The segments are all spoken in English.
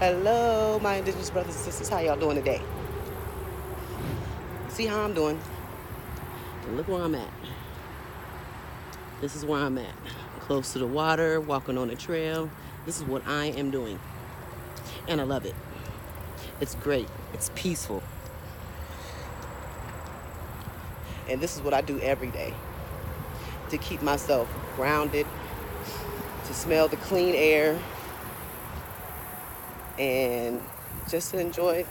Hello, my indigenous brothers and sisters. How y'all doing today? See how I'm doing? And look where I'm at. This is where I'm at. Close to the water, walking on a trail. This is what I am doing. And I love it. It's great. It's peaceful. And this is what I do every day to keep myself grounded, to smell the clean air, and just to enjoy,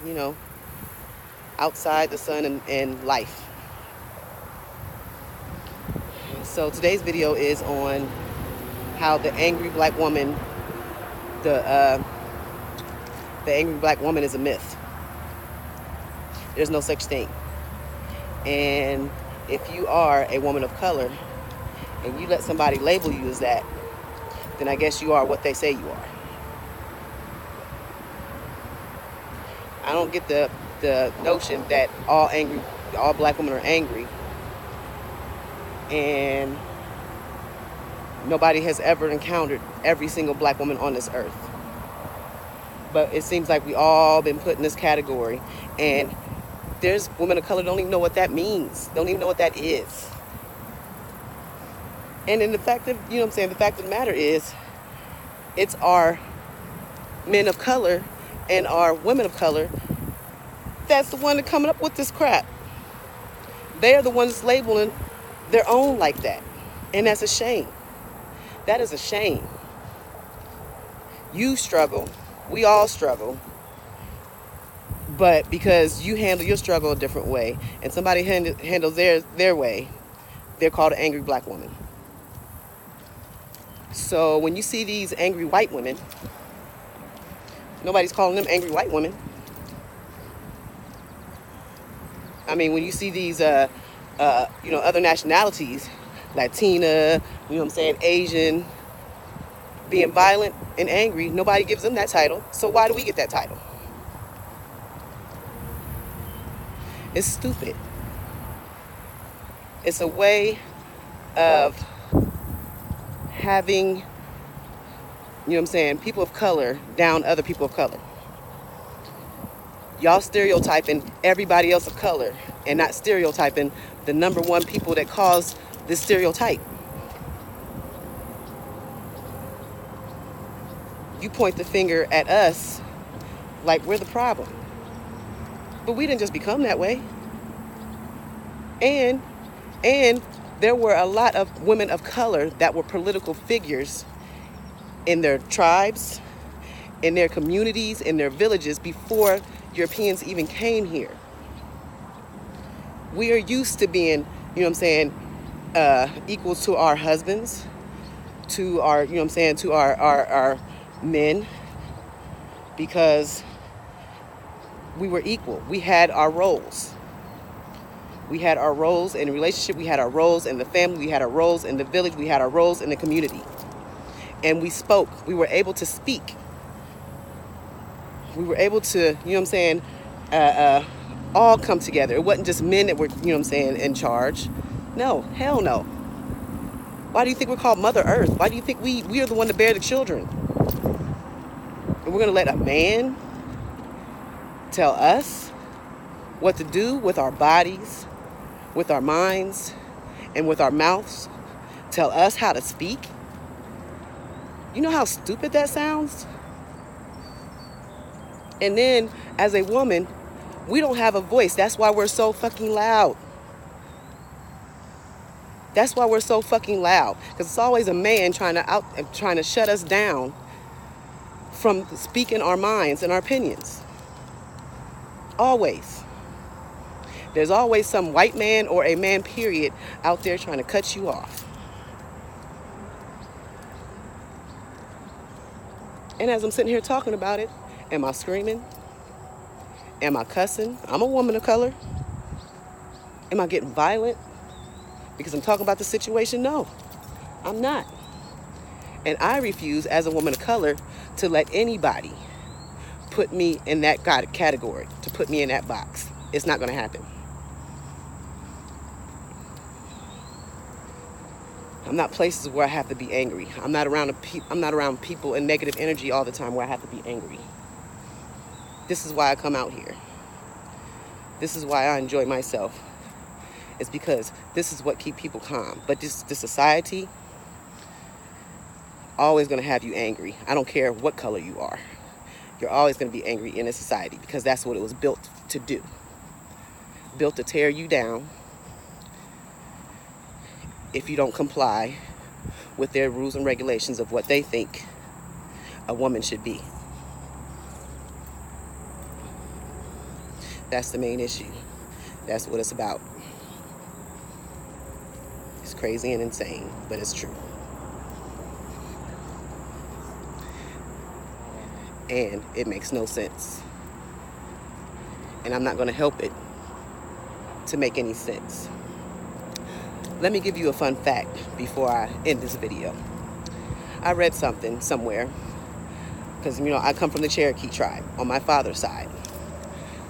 outside the sun and life. So today's video is on how the angry black woman, the angry black woman is a myth. There's no such thing. And if you are a woman of color and you let somebody label you as that, then I guess you are what they say you are. I don't get the notion that all black women are angry and nobody has ever encountered every single black woman on this earth. But it seems like we all been put in this category, and there's women of color don't even know what that means, don't even know what that is. And then the fact of the matter is, it's our men of color and our women of color that's the one that coming up with this crap. They're the ones labeling their own like that. And that's a shame. That is a shame. You struggle. We all struggle. But because you handle your struggle a different way and somebody handles their way, they're called an angry black woman. So when you see these angry white women, nobody's calling them angry white women. I mean, when you see these, other nationalities, Latina, Asian, being violent and angry, nobody gives them that title. So why do we get that title? It's stupid. It's a way of having, people of color down other people of color. Y'all stereotyping everybody else of color and not stereotyping the number one people that cause this stereotype. You point the finger at us like we're the problem. But we didn't just become that way. And there were a lot of women of color that were political figures in their tribes, in their communities, in their villages before Europeans even came here. We are used to being, equal to our husbands, to our, to our men, because we were equal. We had our roles. We had our roles in a relationship. We had our roles in the family. We had our roles in the village. We had our roles in the community. And we spoke. We were able to speak. We were able to, all come together. It wasn't just men that were, in charge. No, hell no. Why do you think we're called Mother Earth? Why do you think we are the one to bear the children? And we're going to let a man tell us what to do with our bodies, with our minds, and with our mouths? Tell us how to speak? You know how stupid that sounds? And then, as a woman, we don't have a voice. That's why we're so fucking loud. That's why we're so fucking loud. Because it's always a man trying to shut us down from speaking our minds and our opinions. Always. There's always some white man or a man, period, out there trying to cut you off. And as I'm sitting here talking about it, am I screaming? Am I cussing? I'm a woman of color. Am I getting violent because I'm talking about the situation? No, I'm not. And I refuse, as a woman of color, to let anybody put me in that category, to put me in that box. It's not going to happen. I'm not places where I have to be angry. I'm not around people in negative energy all the time where I have to be angry. This is why I come out here. This is why I enjoy myself. It's because this is what keeps people calm. But this society always going to have you angry. I don't care what color you are. You're always going to be angry in a society because that's what it was built to do. Built to tear you down if you don't comply with their rules and regulations of what they think a woman should be. That's the main issue. That's what it's about. It's crazy and insane, but it's true. And it makes no sense. And I'm not going to help it to make any sense. Let me give you a fun fact before I end this video. I read something somewhere, because, I come from the Cherokee tribe on my father's side.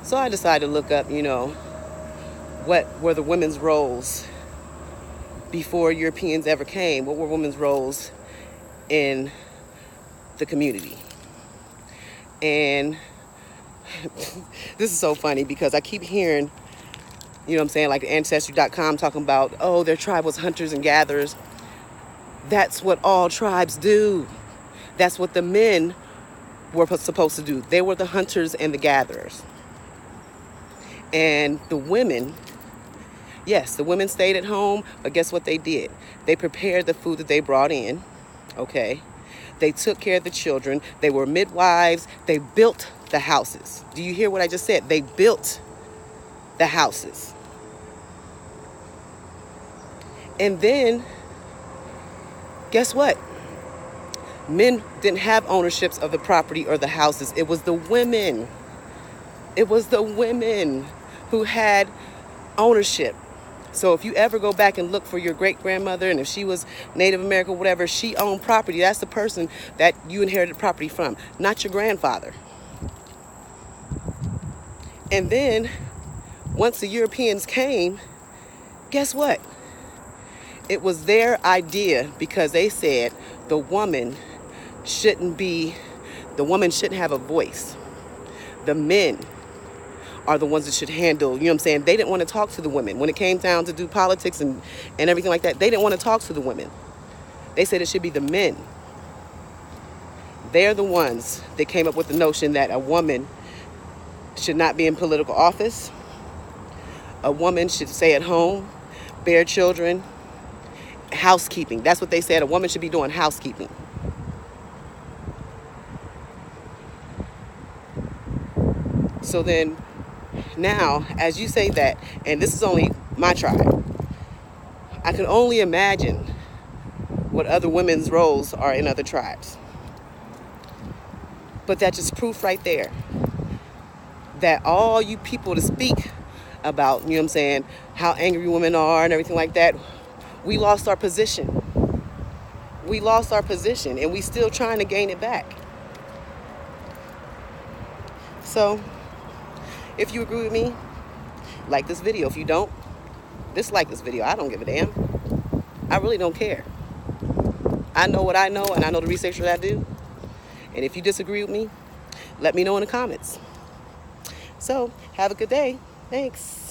So I decided to look up, what were the women's roles before Europeans ever came? What were women's roles in the community? And this is so funny because I keep hearing, like Ancestry.com talking about, oh, their tribe was hunters and gatherers. That's what all tribes do. That's what the men were supposed to do. They were the hunters and the gatherers. And the women, yes, the women stayed at home, but guess what they did? They prepared the food that they brought in, okay? They took care of the children. They were midwives. They built the houses. Do you hear what I just said? They built the houses. And then, guess what? Men didn't have ownerships of the property or the houses. It was the women. It was the women who had ownership. So if you ever go back and look for your great-grandmother, and if she was Native American, whatever, she owned property. That's the person that you inherited property from, not your grandfather. And then, once the Europeans came, guess what? It was their idea because they said the woman shouldn't have a voice. The men are the ones that should handle, They didn't want to talk to the women. When it came down to do politics and everything like that, they didn't want to talk to the women. They said it should be the men. They're the ones that came up with the notion that a woman should not be in political office. A woman should stay at home, bear children, housekeeping. That's what they said. A woman should be doing housekeeping. So then, now, as you say that, and this is only my tribe, I can only imagine what other women's roles are in other tribes. But that's just proof right there that all you people to speak about, how angry women are and everything like that, we lost our position. We lost our position, and we still trying to gain it back. So, if you agree with me, like this video. If you don't, dislike this video. I don't give a damn. I really don't care. I know what I know, and I know the research that I do. And if you disagree with me, let me know in the comments. So, have a good day. Thanks.